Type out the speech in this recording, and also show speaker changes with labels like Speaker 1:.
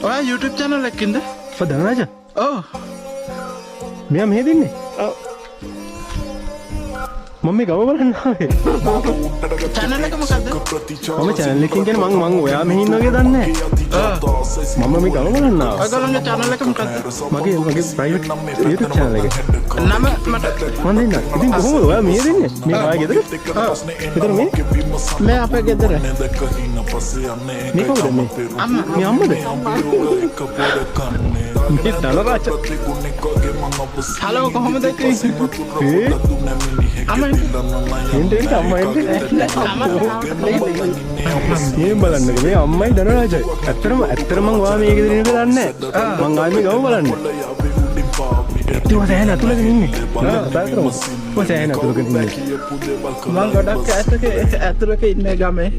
Speaker 1: ඔයා YouTube channel එකකින්ද?
Speaker 2: ධනරාජ
Speaker 1: ඔව්.
Speaker 2: මෙයා මෙහෙ දෙන්නේ.
Speaker 1: ඔව්.
Speaker 2: මම මේ ගම බලන්න ආවේ.
Speaker 1: channel එක මොකද්ද?
Speaker 2: මම channel එකකින් කියන්නේ මං ඔයා මෙහෙ ඉන්න වගේ දන්නේ නැහැ. මම මේ ගම බලන්න ආවා.
Speaker 1: ඔයගොල්ලෝගේ channel එක මොකද්ද?
Speaker 2: මගේ private YouTube channel එක.
Speaker 1: නම මට
Speaker 2: මම දෙන්න. ඉතින් කොහොමද ඔයා මෙහෙ දෙන්නේ? මේ ආයේ ගෙදර? ගෙදර මේ?
Speaker 1: මේ අපේ ගෙදර.
Speaker 2: මේ කවුද මේ?
Speaker 1: අම්මා.
Speaker 2: මේ අම්මද? මේ ධනරාජ.
Speaker 1: හලෝ කොහොමද ඉන්නේ? අම්මා
Speaker 2: එන්ට අම්මා එන්ට. මේ බලන්නක මේ අම්මයි ධනරාජයි. ඇත්තටම මං ඔයා මේ ගෙදර ඉන්නද දන්නේ නැහැ. මං ආයේ මේ ගම බලන්න. ඒත් සෑහෙන අතුලක ඉන්නේ. තාතරම. සෑහෙන අතුලක ඉන්නේ.
Speaker 1: මම ගොඩක් ඇතුලක ඉන්නේ ගමේ.